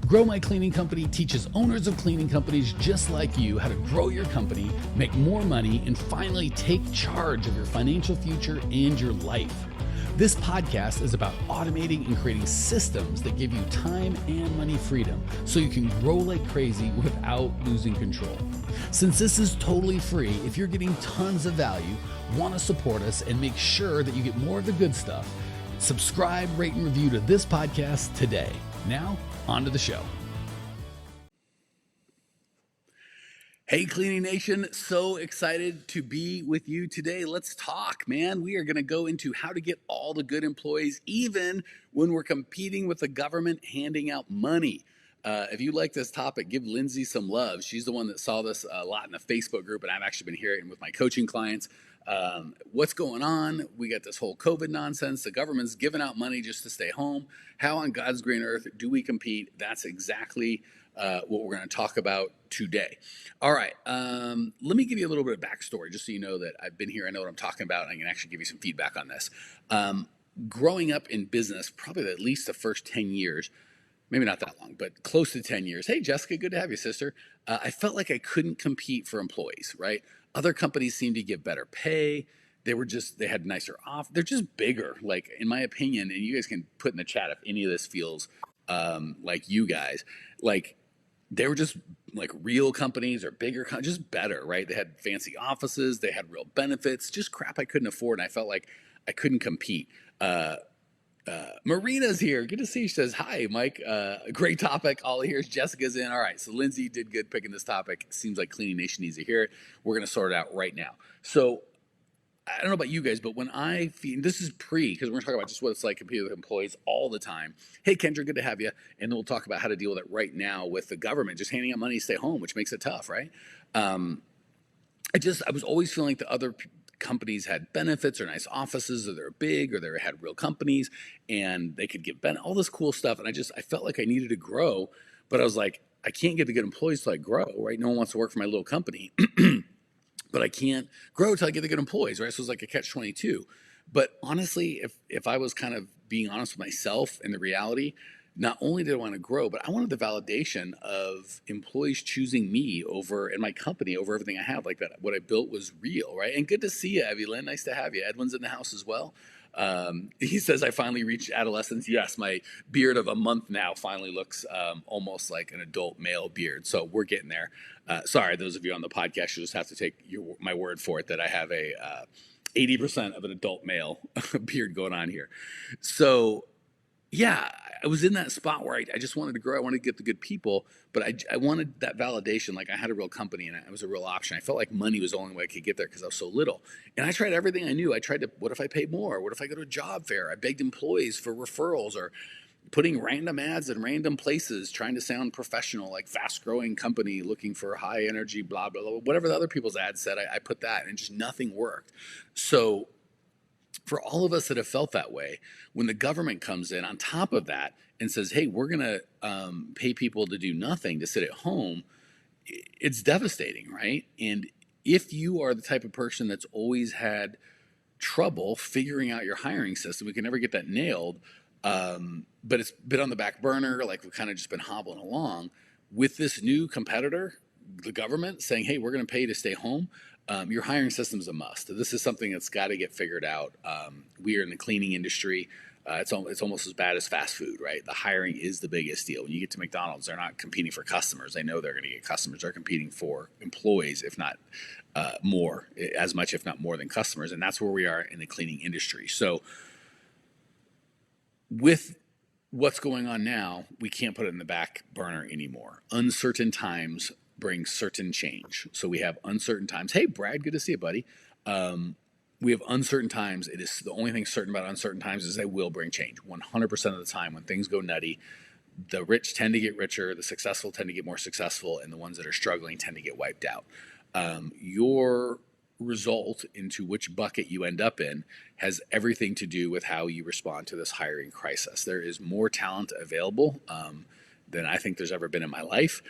Grow My Cleaning Company teaches owners of cleaning companies just like you how to grow your company, make more money, and finally take charge of your financial future and your life. This podcast is about automating and creating systems that give you time and money freedom so you can grow like crazy without losing control. Since this is totally free, if you're getting tons of value, want to support us, and make sure that you get more of the good stuff, subscribe, rate, and review to this podcast today. Now, on to the show. Hey, Cleaning Nation, so excited to be with you today. Let's talk, man. We are going to go into how to get all the good employees, even when we're competing with the government handing out money. If you like this topic, give Lindsay some love. She's the one that saw this a lot in the Facebook group, and I've actually been hearing it with my coaching clients. What's going on? We got this whole COVID nonsense. The government's giving out money just to stay home. How on God's green earth do we compete? That's exactly what we're going to talk about today. All right. Let me give you a little bit of backstory just so you know that I've been here. I know what I'm talking about, and I can actually give you some feedback on this. Growing up in business, probably at least the first 10 years, maybe not that long, but close to 10 years. Hey, Jessica, good to have you, sister. I felt like I couldn't compete for employees, right? Other companies seemed to give better pay. They had nicer off. They're just bigger, like in my opinion, and you guys can put in the chat if any of this feels like you guys, like they were just like real companies or bigger, just better, right? They had fancy offices. They had real benefits, just crap I couldn't afford. And I felt like I couldn't compete. Marina's here. Good to see you. She says, hi, Mike. Great topic. All here's Jessica's in. All right. So Lindsay did good picking this topic. Seems like Cleaning Nation needs to hear it. We're going to sort it out right now. So I don't know about you guys, but when this is because we're going to talk about just what it's like competing with employees all the time. Hey, Kendra, good to have you. And then we'll talk about how to deal with it right now with the government, just handing out money to stay home, which makes it tough, right? I was always feeling like the other companies had benefits or nice offices, or they're big, or they had real companies and they could give all this cool stuff. And I felt like I needed to grow, but I was like, I can't get the good employees till I grow, right? No one wants to work for my little company, but I can't grow till I get the good employees, right? So it's like a catch-22. But honestly, if I was kind of being honest with myself and the reality, not only did I want to grow, but I wanted the validation of employees choosing me and my company over everything I have. Like that, what I built was real, right? And good to see you, Evelyn. Nice to have you. Edwin's in the house as well. He says, I finally reached adolescence. Yes, my beard of a month now finally looks almost like an adult male beard. So we're getting there. Sorry, those of you on the podcast, you just have to take my word for it that I have a 80% of an adult male beard going on here. So yeah, I was in that spot where I just wanted to grow. I wanted to get the good people, but I wanted that validation. Like I had a real company and it was a real option. I felt like money was the only way I could get there because I was so little. And I tried everything I knew. What if I paid more? What if I go to a job fair? I begged employees for referrals or putting random ads in random places, trying to sound professional, like fast growing company looking for high energy, blah, blah, blah. Whatever the other people's ads said, I put that and just nothing worked. So for all of us that have felt that way, when the government comes in on top of that and says, hey, we're going to pay people to do nothing, to sit at home, it's devastating, right? And if you are the type of person that's always had trouble figuring out your hiring system, we can never get that nailed, but it's been on the back burner, like we've kind of just been hobbling along. With this new competitor, the government saying, hey, we're going to pay you to stay home, your hiring system is a must. This is something that's got to get figured out. We are in the cleaning industry. It's almost as bad as fast food, right? The hiring is the biggest deal. When you get to McDonald's, they're not competing for customers. They know they're going to get customers. They're competing for employees, if not more, as much, if not more than customers. And that's where we are in the cleaning industry. So with what's going on now, we can't put it in the back burner anymore. Uncertain times bring certain change. So we have uncertain times. Hey, Brad, good to see you, buddy. We have uncertain times. It is the only thing certain about uncertain times is they will bring change. 100% of the time when things go nutty, the rich tend to get richer, the successful tend to get more successful, and the ones that are struggling tend to get wiped out. Your result into which bucket you end up in has everything to do with how you respond to this hiring crisis. There is more talent available than I think there's ever been in my life.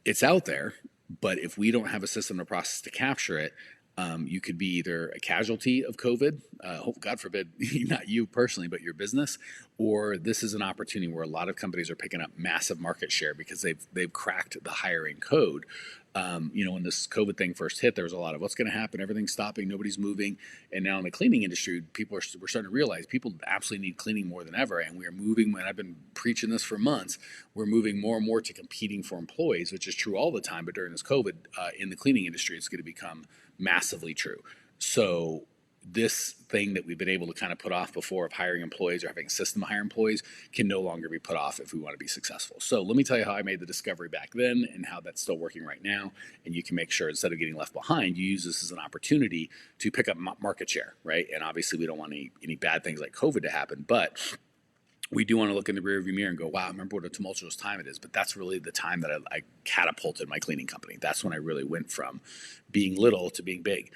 It's out there, but if we don't have a system or process to capture it, You could be either a casualty of COVID, hope God forbid, not you personally, but your business, or this is an opportunity where a lot of companies are picking up massive market share because they've cracked the hiring code. When this COVID thing first hit, there was a lot of what's going to happen, everything's stopping, nobody's moving, and now in the cleaning industry, we're starting to realize people absolutely need cleaning more than ever, and we are moving. And I've been preaching this for months. We're moving more and more to competing for employees, which is true all the time, but during this COVID in the cleaning industry, it's going to become massively true. So this thing that we've been able to kind of put off before of hiring employees or having a system to hire employees can no longer be put off if we want to be successful. So let me tell you how I made the discovery back then and how that's still working right now. And you can make sure instead of getting left behind, you use this as an opportunity to pick up market share, right? And obviously we don't want any bad things like COVID to happen, but we do want to look in the rearview mirror and go, wow, remember what a tumultuous time it is. But that's really the time that I catapulted my cleaning company. That's when I really went from being little to being big.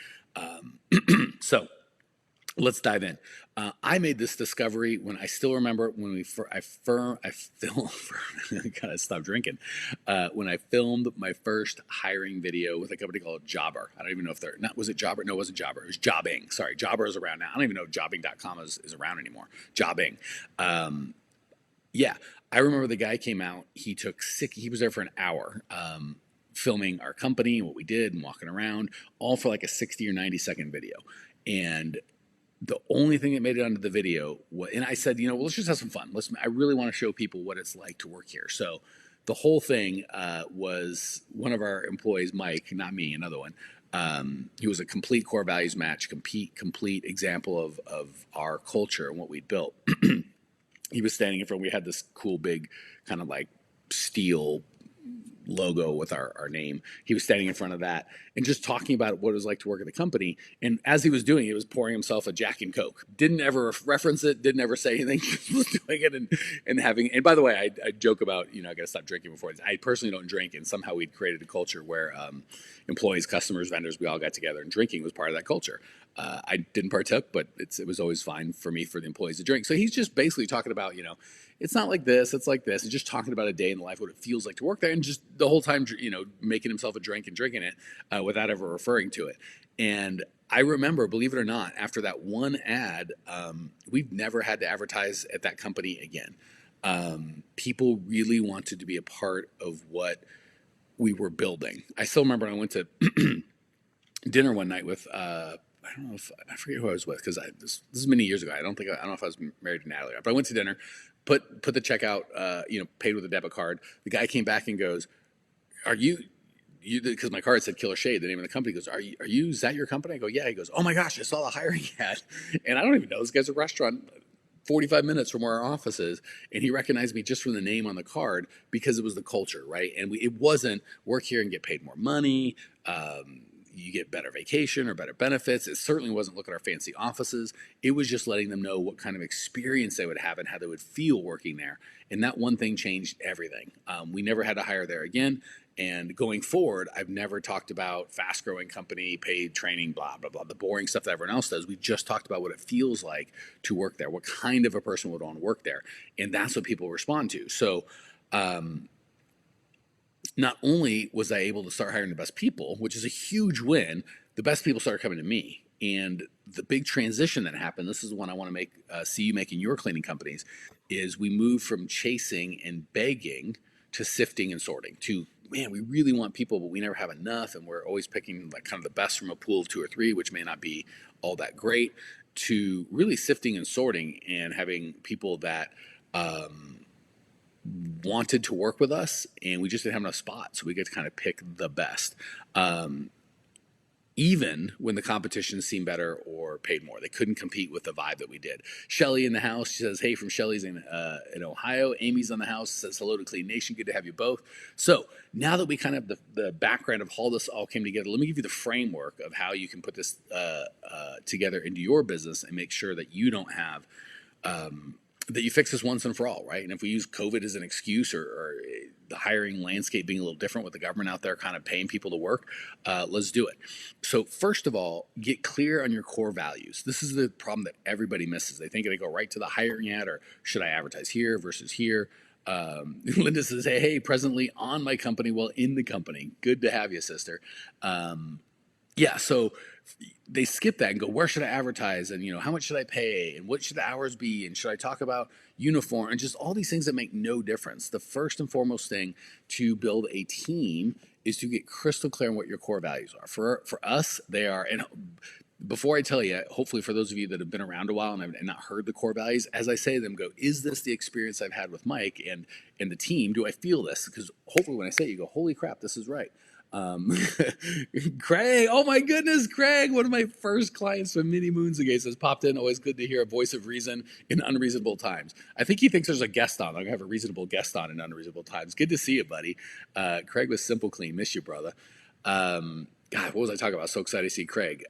So let's dive in. I made this discovery when I still remember when I gotta stop drinking. When I filmed my first hiring video with a company called Jobber. I don't even know if was it Jobber? No, it wasn't Jobber. It was Jobbing. Sorry, Jobber is around now. I don't even know if jobbing.com is around anymore. Jobbing. Yeah, I remember the guy came out. He was there for an hour. Filming our company, what we did, and walking around, all for like a 60 or 90-second video. And the only thing that made it onto the video was, and I said, let's just have some fun. I really want to show people what it's like to work here. So the whole thing was one of our employees, Mike, not me, another one. He was a complete core values match, complete example of our culture and what we'd built. He was standing in front. We had this cool big kind of like steel logo with our name. He was standing in front of that and just talking about what it was like to work at the company. And as he was doing it, he was pouring himself a Jack and Coke. Didn't ever reference it, didn't ever say anything, just was doing it and having, and by the way, I joke about, I got to stop drinking before this. I personally don't drink, and somehow we'd created a culture where employees, customers, vendors, we all got together, and drinking was part of that culture. I didn't partook, but it was always fine for me, for the employees to drink. So he's just basically talking about, it's not like this, it's like this. And just talking about a day in the life, what it feels like to work there. And just the whole time, making himself a drink and drinking it without ever referring to it. And I remember, believe it or not, after that one ad, we've never had to advertise at that company again. People really wanted to be a part of what we were building. I still remember I went to dinner one night with, I don't know if I forget who I was with, because this is many years ago. I don't know if I was married to Natalie, but I went to dinner, put the check out, paid with a debit card. The guy came back and goes, "Are you?" Because my card said Killer Shade, the name of the company. He goes, "Are you? Is that your company?" I go, "Yeah." He goes, "Oh my gosh, I saw the hiring ad," and I don't even know this guy's a restaurant 45 minutes from where our office is, and he recognized me just from the name on the card because it was the culture, right? And it wasn't work here and get paid more money. You get better vacation or better benefits. It certainly wasn't look at our fancy offices. It was just letting them know what kind of experience they would have and how they would feel working there. And that one thing changed everything. We never had to hire there again. And going forward, I've never talked about fast growing company, paid training, blah, blah, blah, the boring stuff that everyone else does. We just talked about what it feels like to work there, what kind of a person would want to work there. And that's what people respond to. So, not only was I able to start hiring the best people, which is a huge win, the best people started coming to me. And the big transition that happened, this is the one I want to see you make in your cleaning companies, is we moved from chasing and begging to sifting and sorting to, man, we really want people, but we never have enough. And we're always picking like kind of the best from a pool of 2 or 3, which may not be all that great, to really sifting and sorting and having people that, wanted to work with us, and we just didn't have enough spots, so we get to kind of pick the best, even when the competition seemed better or paid more. They couldn't compete with the vibe that we did. Shelly in the house, she says, hey, from Shelly's in Ohio. Amy's on the house, says hello to Clean Nation, good to have you both. So now that we kind of have the background of how this all came together, let me give you the framework of how you can put this together into your business and make sure that you don't have that you fix this once and for all, right? And if we use COVID as an excuse, or the hiring landscape being a little different with the government out there kind of paying people to work, let's do it. So first of all, get clear on your core values. This is the problem that everybody misses. They think they go right to the hiring ad, or should I advertise here versus here? Linda says, hey, presently on my company, well, in the company. Good to have you, sister. Yeah, so they skip that and go, where should I advertise? And, how much should I pay? And what should the hours be? And should I talk about uniform? And just all these things that make no difference. The first and foremost thing to build a team is to get crystal clear on what your core values are. For us, they are, and before I tell you, hopefully for those of you that have been around a while and have not heard the core values, as I say them, go, is this the experience I've had with Mike and the team? Do I feel this? Because hopefully when I say it, you go, holy crap, this is right. Craig, oh my goodness, Craig, one of my first clients from many moons ago says, popped in, always good to hear a voice of reason in unreasonable times. I think he thinks there's a guest on. I'm gonna have a reasonable guest on in unreasonable times. Good to see you, buddy. Craig was Simple Clean. Miss you, brother. God, what was I talking about? So excited to see Craig.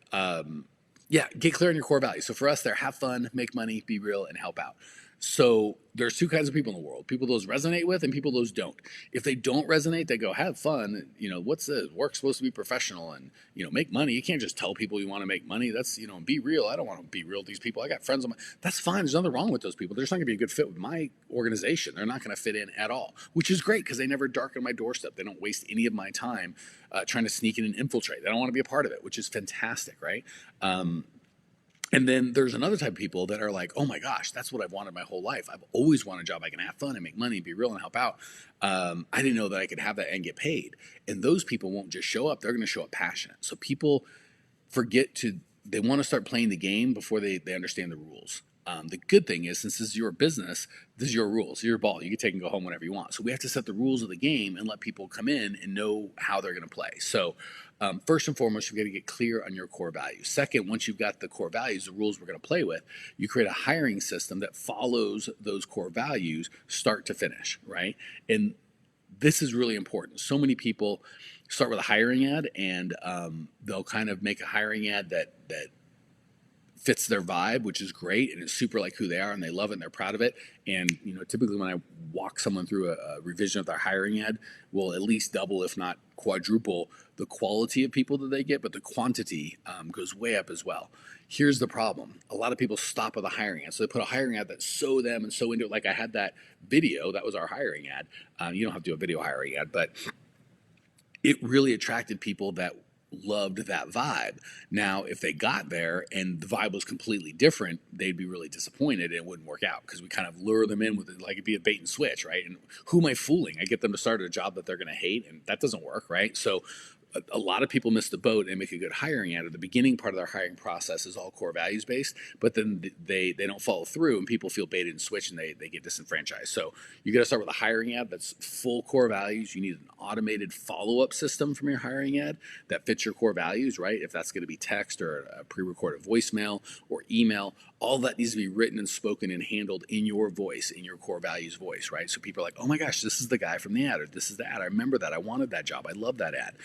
Yeah, get clear on your core values. So for us, there, have fun, make money, be real, and help out. So there's two kinds of people in the world: people those resonate with, and people those don't. If they don't resonate, they go, have fun. What's this? Work's supposed to be professional and make money. You can't just tell people you want to make money. That's be real. I don't want to be real with these people. I got friends on my. That's fine. There's nothing wrong with those people. They're just not gonna be a good fit with my organization. They're not gonna fit in at all, which is great because they never darken my doorstep. They don't waste any of my time trying to sneak in and infiltrate. They don't want to be a part of it, which is fantastic, right? And then there's another type of people that are like, oh my gosh, that's what I've wanted my whole life. I've always wanted a job I can have fun and make money and be real and help out. I didn't know that I could have that and get paid. And those people won't just show up. They're going to show up passionate. So people they want to start playing the game before they understand the rules. The good thing is, since this is your business, this is your rules, your ball. You can take and go home whenever you want. So we have to set the rules of the game and let people come in and know how they're going to play. So first and foremost, you've got to get clear on your core values. Second, once you've got the core values, the rules we're going to play with, you create a hiring system that follows those core values start to finish, right? And this is really important. So many people start with a hiring ad, and they'll kind of make a hiring ad that fits their vibe, which is great, and it's super like who they are, and they love it and they're proud of it. And typically when I walk someone through a revision of their hiring ad, we'll at least double, if not quadruple, the quality of people that they get, but the quantity goes way up as well. Here's the problem: a lot of people stop with a hiring ad, so they put a hiring ad that's so them and so into it. Like I had that video, that was our hiring ad. You don't have to do a video hiring ad, but it really attracted people that loved that vibe. Now, if they got there and the vibe was completely different, they'd be really disappointed and it wouldn't work out, because we kind of lure them in with it, like it'd be a bait and switch, right? And who am I fooling? I get them to start a job that they're going to hate, and that doesn't work, right? So a lot of people miss the boat and make a good hiring ad. At the beginning part of their hiring process is all core values based, but then they don't follow through and people feel baited and switched and they get disenfranchised. So you got to start with a hiring ad that's full core values. You need an automated follow-up system from your hiring ad that fits your core values, right? If that's going to be text or a pre-recorded voicemail or email, all that needs to be written and spoken and handled in your voice, in your core values voice, right? So people are like, oh my gosh, this is the guy from the ad, or this is the ad. I remember that. I wanted that job. I love that ad.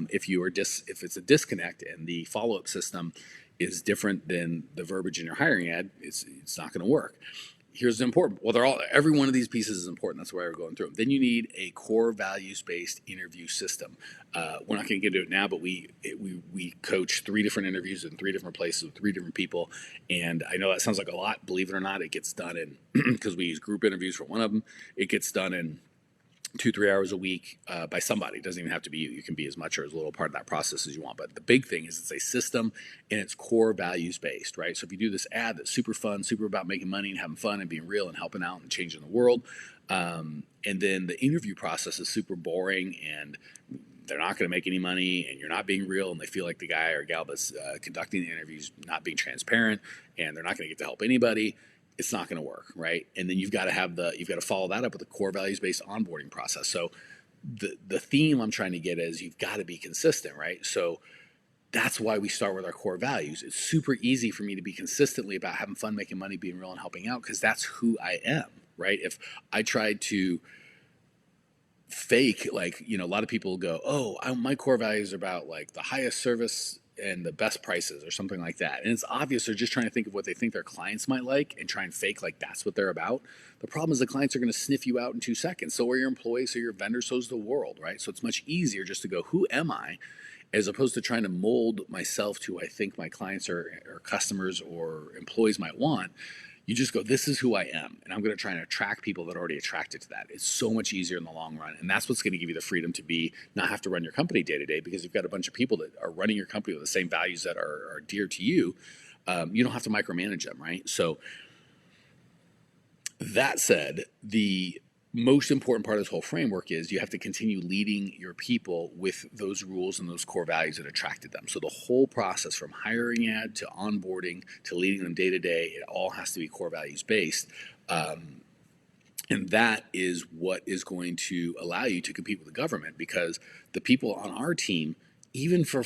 If it's a disconnect and the follow-up system is different than the verbiage in your hiring ad, it's not going to work. Here's the important. Well, every one of these pieces is important. That's why we're going through them. Then you need a core values-based interview system. We're not going to get into it now, but we coach 3 different interviews in 3 different places with 3 different people. And I know that sounds like a lot. Believe it or not, it gets done in because we use group interviews for one of them. It gets done in 2-3 hours a week by somebody. It doesn't even have to be you. You can be as much or as little part of that process as you want. But the big thing is it's a system and it's core values based, right? So if you do this ad that's super fun, super about making money and having fun and being real and helping out and changing the world, and then the interview process is super boring and they're not going to make any money and you're not being real and they feel like the guy or gal that's conducting the interviews not being transparent and they're not going to get to help anybody, it's not going to work, right? And then you've got to follow that up with a core values-based onboarding process. So the theme I'm trying to get is you've got to be consistent, right? So that's why we start with our core values. It's super easy for me to be consistently about having fun, making money, being real, and helping out, because that's who I am, right? If I tried to fake, like, a lot of people go, oh, my core values are about like the highest service and the best prices or something like that. And it's obvious they're just trying to think of what they think their clients might like and try and fake like that's what they're about. The problem is the clients are going to sniff you out in 2 seconds. So are your employees, so your vendors, so is the world, right? So it's much easier just to go, who am I? As opposed to trying to mold myself to I think my clients or customers or employees might want. You just go, this is who I am, and I'm going to try and attract people that are already attracted to that. It's so much easier in the long run, and that's what's going to give you the freedom to be not have to run your company day to day, because you've got a bunch of people that are running your company with the same values that are dear to you. You don't have to micromanage them, right? So that said, the most important part of this whole framework is you have to continue leading your people with those rules and those core values that attracted them. So the whole process from hiring ad to onboarding to leading them day to day, it all has to be core values based. And that is what is going to allow you to compete with the government, because the people on our team, even for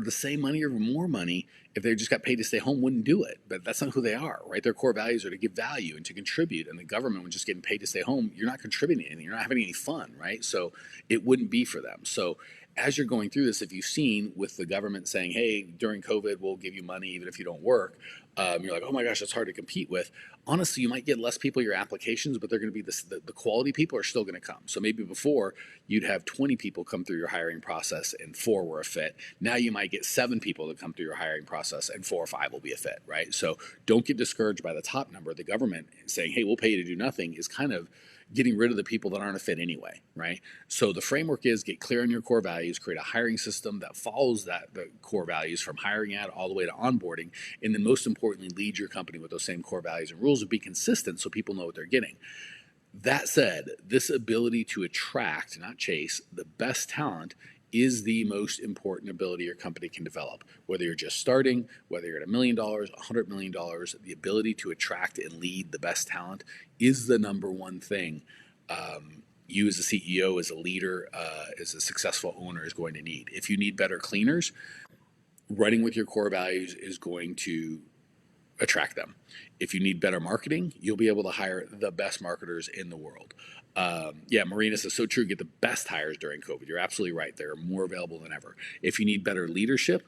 the same money or more money, if they just got paid to stay home, wouldn't do it. But that's not who they are, right? Their core values are to give value and to contribute. And the government, when just getting paid to stay home, you're not contributing anything. You're not having any fun, right? So it wouldn't be for them. So as you're going through this, if you've seen with the government saying, hey, during COVID, we'll give you money even if you don't work, you're like, oh my gosh, that's hard to compete with. Honestly, you might get less people your applications, but they're going to be the quality people are still going to come. So maybe before you'd have 20 people come through your hiring process and 4 were a fit. Now you might get 7 people that come through your hiring process and 4 or 5 will be a fit, right? So don't get discouraged by the top number. The government saying, hey, we'll pay you to do nothing is kind of getting rid of the people that aren't a fit anyway, right? So the framework is get clear on your core values, create a hiring system that follows the core values from hiring ad all the way to onboarding, and then most importantly, lead your company with those same core values and rules and be consistent so people know what they're getting. That said, this ability to attract, not chase, the best talent is the most important ability your company can develop. Whether you're just starting, whether you're at $1 million, $100 million, the ability to attract and lead the best talent is the number one thing you as a CEO, as a leader, as a successful owner is going to need. If you need better cleaners, running with your core values is going to attract them. If you need better marketing, you'll be able to hire the best marketers in the world. Yeah, Marina says, so true. Get the best hires during COVID. You're absolutely right. They're more available than ever. If you need better leadership,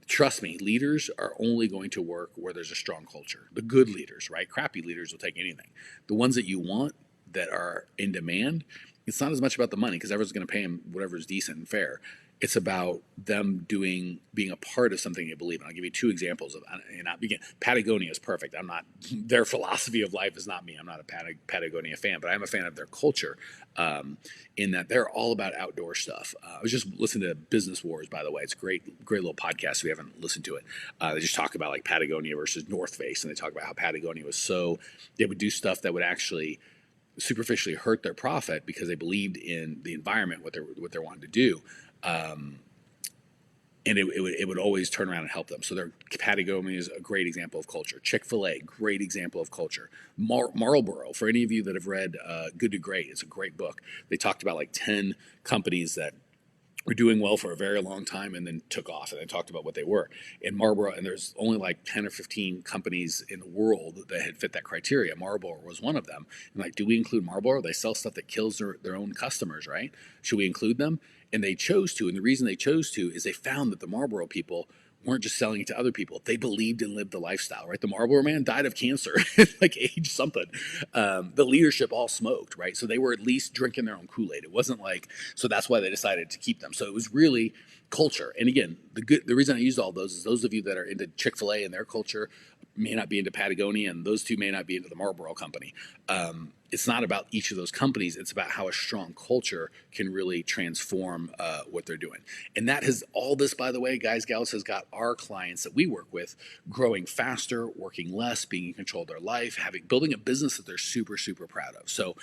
trust me, leaders are only going to work where there's a strong culture. The good leaders, right? Crappy leaders will take anything. The ones that you want that are in demand, it's not as much about the money because everyone's going to pay them whatever is decent and fair. It's about them being a part of something they believe in. I'll give you 2 examples of, and Patagonia is perfect. I'm not, their philosophy of life is not me. I'm not a Patagonia fan, but I'm a fan of their culture, in that they're all about outdoor stuff. I was just listening to Business Wars, by the way. It's a great little podcast. If you haven't listened to it, they just talk about like Patagonia versus North Face, and they talk about how Patagonia was they would do stuff that would actually superficially hurt their profit because they believed in the environment, what they're wanting to do. And it would always turn around and help them. So Patagonia is a great example of culture. Chick-fil-A, great example of culture. Marlboro, for any of you that have read Good to Great, it's a great book. They talked about like 10 companies that were doing well for a very long time and then took off, and they talked about what they were. And Marlboro, and there's only like 10 or 15 companies in the world that had fit that criteria. Marlboro was one of them. And like, do we include Marlboro? They sell stuff that kills their own customers, right? Should we include them? And they chose to, and the reason they chose to is they found that the Marlboro people weren't just selling it to other people. They believed and lived the lifestyle, right? The Marlboro man died of cancer at like age something. The leadership all smoked, right? So they were at least drinking their own Kool-Aid. It wasn't like, so that's why they decided to keep them. So it was really culture. And again, the reason I used all those is those of you that are into Chick-fil-A and their culture may not be into Patagonia, and those 2 may not be into the Marlboro company. It's not about each of those companies. It's about how a strong culture can really transform what they're doing. And that has all this, by the way, guys, gals, has got our clients that we work with growing faster, working less, being in control of their life, building a business that they're super, super proud of. So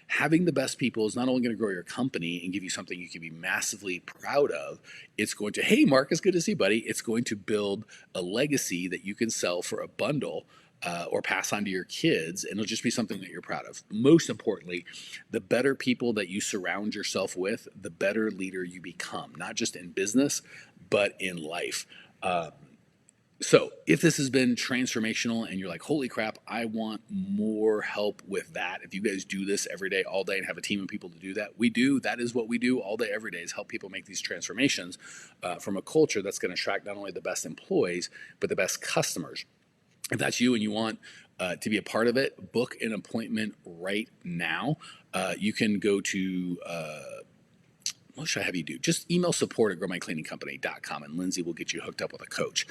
having the best people is not only going to grow your company and give you something you can be massively proud of, it's going to, hey, Mark, it's good to see you, buddy. It's going to build a legacy that you can sell for a bundle or pass on to your kids, and it'll just be something that you're proud of. Most importantly, the better people that you surround yourself with, the better leader you become, not just in business, but in life. So if this has been transformational and you're like, holy crap, I want more help with that. If you guys do this every day, all day, and have a team of people to do that, we do. That is what we do all day, every day, is help people make these transformations from a culture that's going to attract not only the best employees, but the best customers. If that's you and you want to be a part of it, book an appointment right now. You can go to... what should I have you do? Just email support@growmycleaningcompany.com, and Lindsay will get you hooked up with a coach.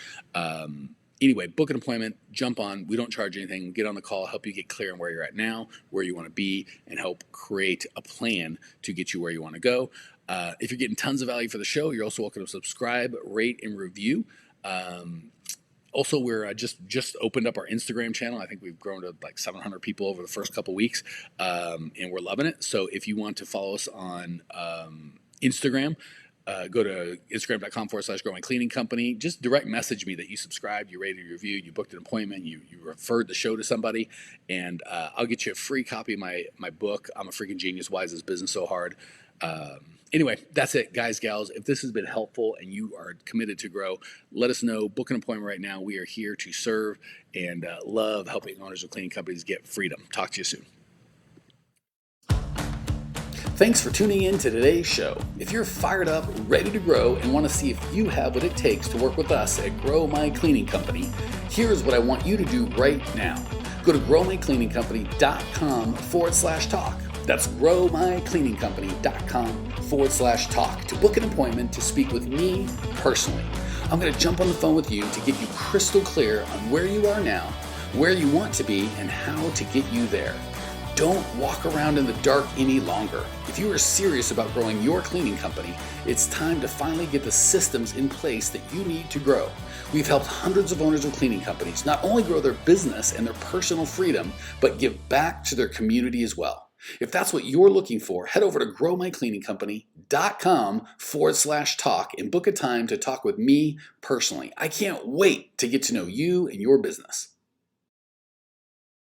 Anyway, book an appointment, jump on. We don't charge anything. Get on the call, help you get clear on where you're at now, where you want to be, and help create a plan to get you where you want to go. If you're getting tons of value for the show, you're also welcome to subscribe, rate, and review. Also, we're just opened up our Instagram channel. I think we've grown to like 700 people over the first couple weeks, and we're loving it. So if you want to follow us on Instagram, go to instagram.com/grow my cleaning company. Just direct message me that you subscribed, you rated, you reviewed, you booked an appointment, you referred the show to somebody, and I'll get you a free copy of my book, I'm a Freaking Genius, Why Is This Business So Hard? Anyway, that's it, guys, gals. If this has been helpful and you are committed to grow, let us know. Book an appointment right now. We are here to serve and love helping owners of cleaning companies get freedom. Talk to you soon. Thanks for tuning in to today's show. If you're fired up, ready to grow, and want to see if you have what it takes to work with us at Grow My Cleaning Company, here's what I want you to do right now. Go to growmycleaningcompany.com/talk. That's growmycleaningcompany.com/talk to book an appointment to speak with me personally. I'm going to jump on the phone with you to get you crystal clear on where you are now, where you want to be, and how to get you there. Don't walk around in the dark any longer. If you are serious about growing your cleaning company, it's time to finally get the systems in place that you need to grow. We've helped hundreds of owners of cleaning companies not only grow their business and their personal freedom, but give back to their community as well. If that's what you're looking for, head over to growmycleaningcompany.com/talk and book a time to talk with me personally. I can't wait to get to know you and your business.